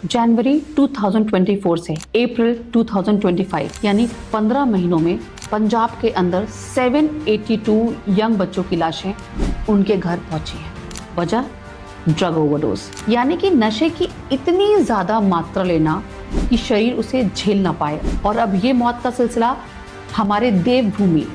जनवरी 2024 से अप्रैल 2025 यानी 15 महीनों में पंजाब के अंदर 782 यंग बच्चों की लाशें उनके घर पहुंची हैं। वजह ड्रग ओवरडोज, यानी कि नशे की इतनी ज्यादा मात्रा लेना कि शरीर उसे झेल ना पाए। और अब ये मौत का सिलसिला हमारे देवभूमि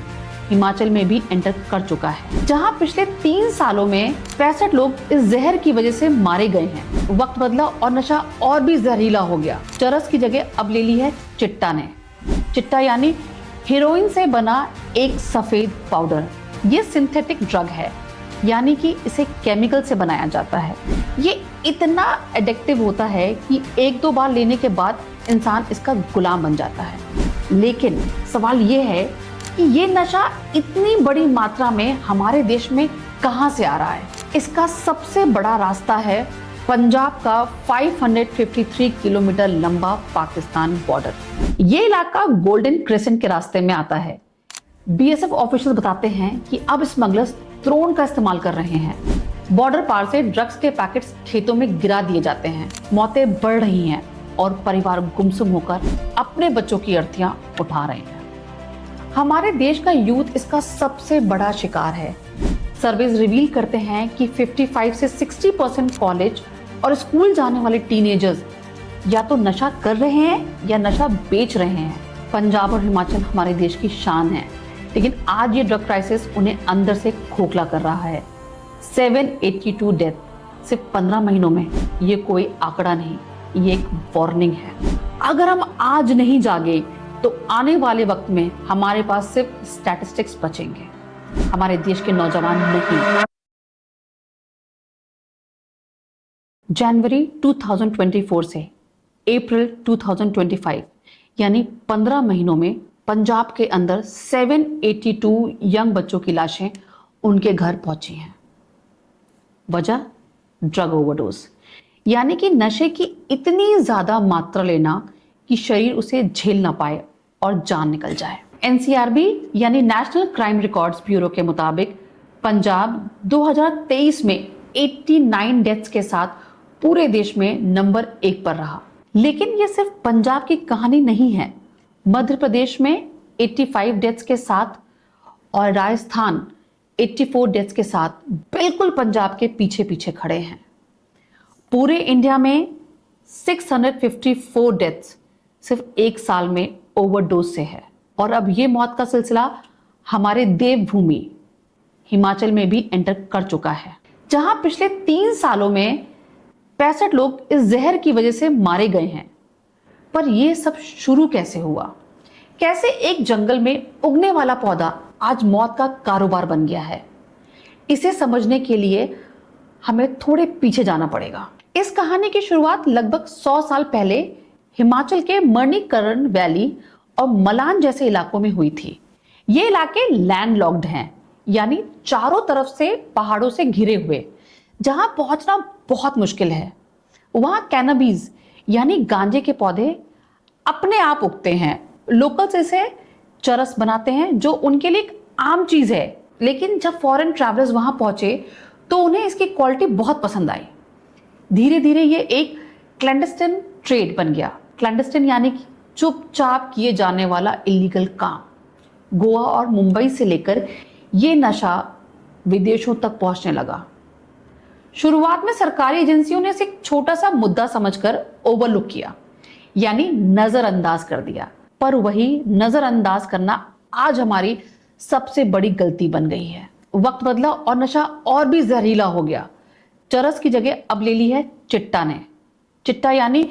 हिमाचल में भी एंटर कर चुका है, जहां पिछले 3 सालों में 65 लोग इस जहर की वजह से मारे गए हैं। वक्त बदला और नशा और भी जहरीला हो गया। चरस की जगह अब ले ली है चिट्टा ने। चिट्टा यानी हेरोइन से बना एक सफेद पाउडर। ये सिंथेटिक ड्रग है, यानी कि इसे केमिकल से बनाया जाता है। ये इतना एडिक्टिव होता है कि 1-2 बार लेने के बाद इंसान इसका गुलाम बन जाता है। लेकिन सवाल ये है कि ये नशा इतनी बड़ी मात्रा में हमारे देश में कहां से आ रहा है। इसका सबसे बड़ा रास्ता है पंजाब का 553 किलोमीटर लंबा पाकिस्तान बॉर्डर। ये इलाका गोल्डन क्रेसेंट के रास्ते में आता है। बीएसएफ ऑफिशियल बताते हैं कि अब स्मगलर्स ड्रोन का इस्तेमाल कर रहे हैं। बॉर्डर पार से ड्रग्स के पैकेट्स खेतों में गिरा दिए जाते हैं। मौतें बढ़ रही हैं और परिवार गुमसुम होकर अपने बच्चों की अर्थियां उठा रहे हैं। हमारे देश का यूथ इसका सबसे बड़ा शिकार है। सर्वेज रिवील करते हैं कि 55 से 60% कॉलेज और स्कूल जाने वाले टीनेजर्स या तो नशा कर रहे हैं या नशा बेच रहे हैं। पंजाब और हिमाचल हमारे देश की शान है, लेकिन आज ये ड्रग क्राइसिस उन्हें अंदर से खोखला कर रहा है। 782 डेथ सिर्फ 15 महीनों में, ये कोई आंकड़ा नहीं, ये एक वार्निंग है। अगर हम आज नहीं जागे तो आने वाले वक्त में हमारे पास सिर्फ स्टैटिस्टिक्स बचेंगे, हमारे देश के नौजवान नहीं। जनवरी 2024 से अप्रैल 2025 यानी 15 महीनों में पंजाब के अंदर 782 यंग बच्चों की लाशें उनके घर पहुंची हैं। वजह ड्रग ओवरडोज, यानी कि नशे की इतनी ज्यादा मात्रा लेना कि शरीर उसे झेल ना पाए और जान निकल जाए। एनसीआरबी यानी नेशनल क्राइम रिकॉर्ड्स ब्यूरो के मुताबिक पंजाब 2023 में 89 डेथ्स के साथ पूरे देश में नंबर 1 पर रहा। लेकिन ये सिर्फ पंजाब की कहानी नहीं है। मध्य प्रदेश में 85 डेथ्स के साथ और राजस्थान 84 डेथ्स के साथ बिल्कुल पंजाब के पीछे पीछे खड़े हैं। पूरे इंडिया में 654 डेथ्स सिर्फ 1 साल में ओवरडोज से है। और अब ये मौत का सिलसिला हमारे देवभूमि हिमाचल में भी एंटर कर चुका है, जहां पिछले 3 सालों में 65 लोग इस जहर की वजह से मारे गए हैं। पर यह सब शुरू कैसे हुआ? कैसे एक जंगल में उगने वाला पौधा आज मौत का कारोबार बन गया है? इसे समझने के लिए हमें थोड़े पीछे जाना पड़ेगा। इस कहानी की शुरुआत लगभग 100 साल पहले हिमाचल के मणिकर्ण वैली और मलान जैसे इलाकों में हुई थी। ये इलाके लैंडलॉक्ड हैं, यानी चारों तरफ से पहाड़ों से घिरे हुए, जहां पहुंचना बहुत मुश्किल है। वहां कैनबीज यानी गांजे के पौधे अपने आप उगते हैं। लोकल्स इसे चरस बनाते हैं, जो उनके लिए एक आम चीज है। लेकिन जब फॉरेन ट्रैवलर्स वहां पहुंचे तो उन्हें इसकी क्वालिटी बहुत पसंद आई। धीरे धीरे ये एक क्लैंडस्टाइन ट्रेड बन गया। क्लैंडस्टाइन यानी कि चुपचाप किए जाने वाला इलीगल काम। गोवा और मुंबई से लेकर ये नशा विदेशों तक पहुंचने लगा। शुरुआत में सरकारी एजेंसियों ने इसे एक छोटा सा मुद्दा समझकर ओवरलुक किया, यानी नजरअंदाज कर दिया। पर वही नजरअंदाज करना आज हमारी सबसे बड़ी गलती बन गई है। वक्त बदला और नशा और भी जहरीला हो गया। चरस की जगह अब ले ली है चिट्टा ने। चिट्टा यानी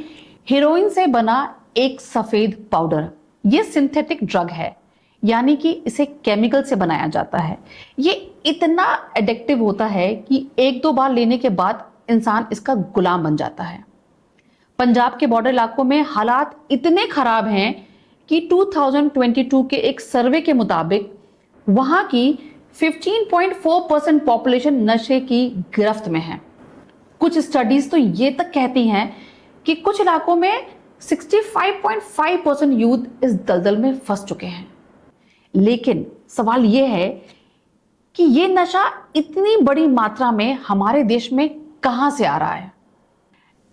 हेरोइन से बना एक सफेद पाउडर। ये सिंथेटिक ड्रग है, यानी कि इसे केमिकल से बनाया जाता है। ये इतना एडिक्टिव होता है कि 1-2 बार लेने के बाद इंसान इसका गुलाम बन जाता है। पंजाब के बॉर्डर इलाकों में हालात इतने खराब हैं कि 2022 के एक सर्वे के मुताबिक वहां की 15.4% पॉपुलेशन नशे की गिरफ्त में है। कुछ स्टडीज तो ये तक कहती हैं कि कुछ इलाकों में 65.5% यूथ इस दलदल में फंस चुके हैं। लेकिन सवाल यह है कि ये नशा इतनी बड़ी मात्रा में हमारे देश में कहां से आ रहा है।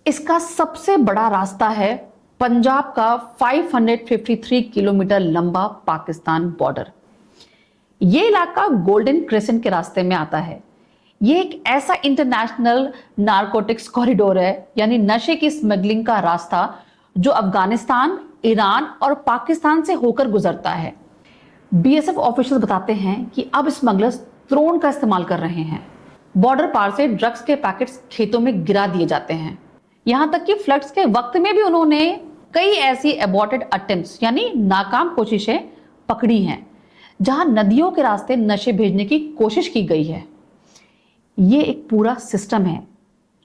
इसका सबसे बड़ा रास्ता है पंजाब का 553 किलोमीटर लंबा पाकिस्तान बॉर्डर। ये इलाका गोल्डन क्रेसेंट के रास्ते में आता है। ये एक ऐसा इंटरनेशनल नारकोटिक्स कॉरिडोर है, यानी नशे की स्मगलिंग का रास्ता, जो अफगानिस्तान, ईरान और पाकिस्तान से होकर गुजरता है। बीएसएफ ऑफिशियल्स बताते हैं कि अब स्मगलर्स ड्रोन का इस्तेमाल कर रहे हैं। बॉर्डर पार से ड्रग्स के पैकेट्स खेतों में गिरा दिए जाते हैं। यहां तक कि फ्लड्स के वक्त में भी उन्होंने कई ऐसी एबॉर्टेड अटेम्प्ट्स यानी नाकाम कोशिशें पकड़ी हैं, जहां नदियों के रास्ते नशे भेजने की कोशिश की गई है। ये एक पूरा सिस्टम है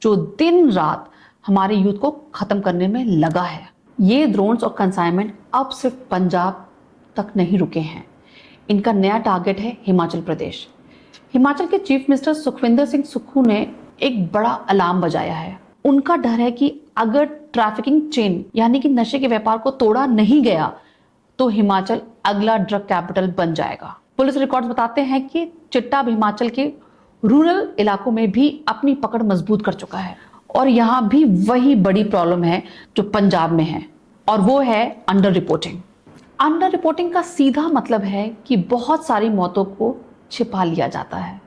जो दिन रात हमारे यूथ को खत्म करने में लगा है। ये ड्रोन्स और कंसाइनमेंट अब सिर्फ पंजाब तक नहीं रुके हैं। इनका नया टारगेट है हिमाचल प्रदेश। हिमाचल के चीफ मिनिस्टर सुखविंदर सिंह सुक्खू ने एक बड़ा अलार्म बजाया है। उनका डर है कि अगर ट्रैफिकिंग चेन यानी कि नशे के व्यापार को तोड़ा नहीं गया तो हिमाचल अगला ड्रग कैपिटल बन जाएगा। पुलिस रिकॉर्ड्स बताते हैं कि चिट्टा अब हिमाचल के रूरल इलाकों में भी अपनी पकड़ मजबूत कर चुका है, और यहां भी वही बड़ी प्रॉब्लम है जो पंजाब में है, और वो है अंडर रिपोर्टिंग। अंडर रिपोर्टिंग का सीधा मतलब है कि बहुत सारी मौतों को छिपा लिया जाता है।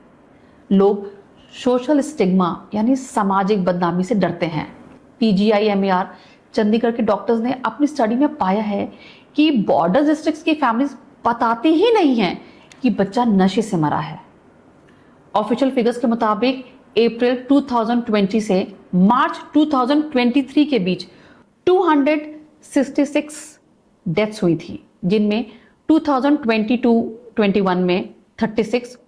लोग सोशल स्टिग्मा यानी सामाजिक बदनामी से डरते हैं। PGI-MER चंडीगढ़ के डॉक्टर्स ने अपनी स्टडी में पाया है कि बॉर्डर डिस्ट्रिक्ट्स की फैमिलीज बताती ही नहीं हैं कि बच्चा नशे से मरा है। ऑफिशियल फिगर्स के मुताबिक अप्रैल 2020 से मार्च 2023 के बीच 266 डेथ्स हुई थी, जिनमें 2022-21 में 36,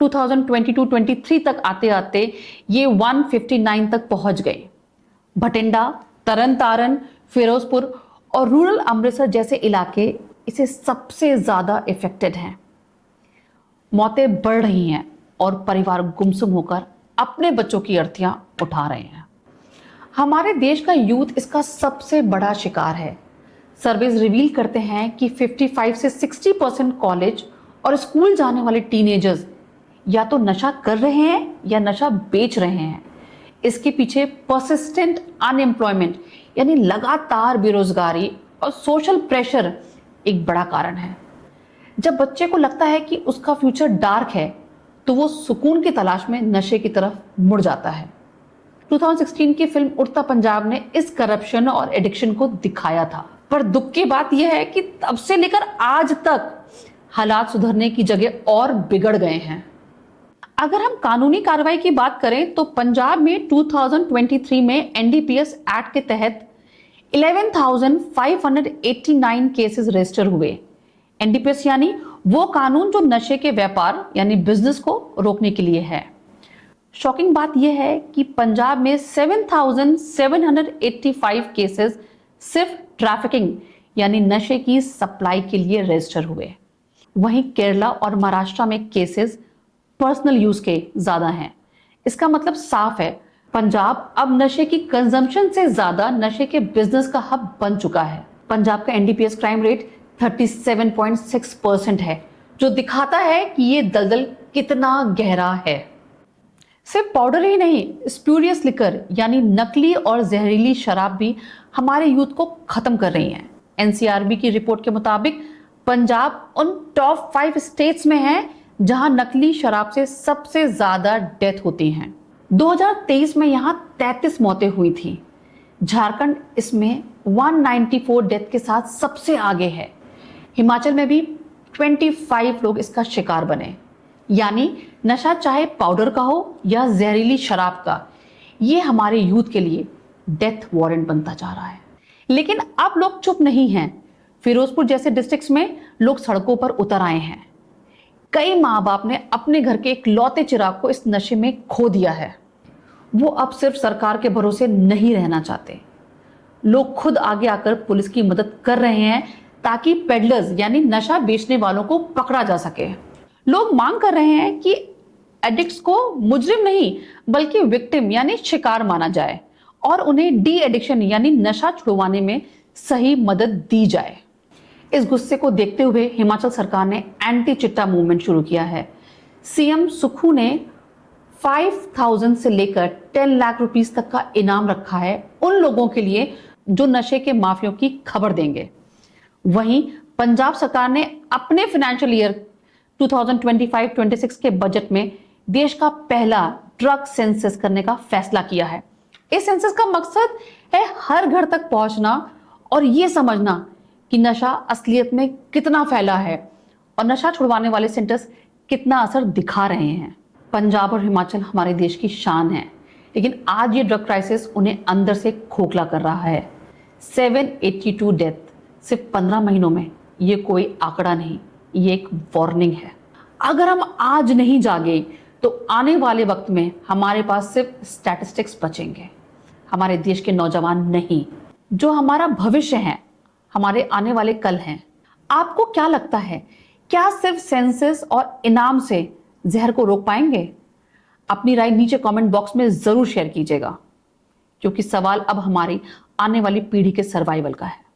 2022-23 तक आते आते ये 159 तक पहुंच गए। भटिंडा, तरन तारन, फिरोजपुर और रूरल अमृतसर जैसे इलाके इसे सबसे ज्यादा इफेक्टेड हैं। मौतें बढ़ रही हैं और परिवार गुमसुम होकर अपने बच्चों की अर्थियां उठा रहे हैं। हमारे देश का यूथ इसका सबसे बड़ा शिकार है। सर्वेज रिवील करते हैं कि 55 से 60% कॉलेज और स्कूल जाने वाले टीनेजर्स या तो नशा कर रहे हैं या नशा बेच रहे हैं। इसके पीछे परसिस्टेंट अनएम्प्लॉयमेंट यानी लगातार बेरोजगारी और सोशल प्रेशर एक बड़ा कारण है। जब बच्चे को लगता है कि उसका फ्यूचर डार्क है तो वो सुकून की तलाश में नशे की तरफ मुड़ जाता है। 2016 की फिल्म उड़ता पंजाब ने इस करप्शन और एडिक्शन को दिखाया था, पर दुख की बात यह है कि तब से लेकर आज तक हालात सुधरने की जगह और बिगड़ गए हैं। अगर हम कानूनी कार्रवाई की बात करें तो पंजाब में 2023 में NDPS एक्ट के तहत 11,589 केसेस रजिस्टर हुए। NDPS यानी वो कानून जो नशे के व्यापार यानी बिजनेस को रोकने के लिए है। शॉकिंग बात यह है कि पंजाब में 7,785 केसेस सिर्फ ट्रैफिकिंग यानी नशे की सप्लाई के लिए रजिस्टर हुए। वहीं केरला और महाराष्ट्र में केसेस पर्सनल यूज के ज्यादा हैं। इसका मतलब साफ है, पंजाब अब नशे की कंजम्पशन से ज्यादा नशे के बिजनेस का हब बन चुका है। पंजाब का NDPS क्राइम रेट 37.6% है, जो दिखाता है कि ये दलदल कितना गहरा है। सिर्फ पाउडर ही नहीं, स्प्यूरियस लिकर यानी नकली और जहरीली शराब भी हमारे यूथ को खत्म कर रही है। NCRB की रिपोर्ट के मुताबिक पंजाब उन टॉप 5 स्टेट्स में है जहां नकली शराब से सबसे ज्यादा डेथ होती हैं। 2023 में यहां 33 मौतें हुई थी। झारखंड इसमें 194 डेथ के साथ सबसे आगे है। हिमाचल में भी 25 लोग इसका शिकार बने। यानी नशा चाहे पाउडर का हो या जहरीली शराब का, ये हमारे यूथ के लिए डेथ वारंट बनता जा रहा है। लेकिन अब लोग चुप नहीं हैं। फिरोजपुर जैसे डिस्ट्रिक्ट्स में लोग सड़कों पर उतर आए हैं। कई माँ बाप ने अपने घर के इकलौते चिराग को इस नशे में खो दिया है। वो अब सिर्फ सरकार के भरोसे नहीं रहना चाहते। लोग खुद आगे आकर पुलिस की मदद कर रहे हैं ताकि पेडलर्स यानी नशा बेचने वालों को पकड़ा जा सके। लोग मांग कर रहे हैं कि एडिक्ट्स को मुजरिम नहीं बल्कि विक्टिम यानी शिकार माना जाए और उन्हें डी एडिक्शन यानी नशा छुड़वाने में सही मदद दी जाए। इस गुस्से को देखते हुए हिमाचल सरकार ने एंटी चिट्टा मूवमेंट शुरू किया है। CM सुक्खू ने 5,000 से लेकर 10 लाख रुपीस तक का इनाम रखा है उन लोगों के लिए जो नशे के माफियों की खबर देंगे। वहीं पंजाब सरकार ने अपने फाइनेंशियल ईयर 2025-26 के बजट में देश का पहला ड्रग सेंसस करने का फैसला किया है। इस सेंसस का मकसद है हर घर तक पहुंचना और यह समझना कि नशा असलियत में कितना फैला है और नशा छुड़वाने वाले सेंटर्स कितना असर दिखा रहे हैं। पंजाब और हिमाचल हमारे देश की शान है, लेकिन आज ये ड्रग क्राइसिस उन्हें अंदर से खोखला कर रहा है। 782 डेथ सिर्फ 15 महीनों में, ये कोई आंकड़ा नहीं, ये एक वार्निंग है। अगर हम आज नहीं जागे तो आने वाले वक्त में हमारे पास सिर्फ स्टैटिस्टिक्स बचेंगे, हमारे देश के नौजवान नहीं, जो हमारा भविष्य है, हमारे आने वाले कल हैं। आपको क्या लगता है, क्या सिर्फ सेंसस और इनाम से जहर को रोक पाएंगे? अपनी राय नीचे कमेंट बॉक्स में जरूर शेयर कीजिएगा, क्योंकि सवाल अब हमारी आने वाली पीढ़ी के सर्वाइवल का है।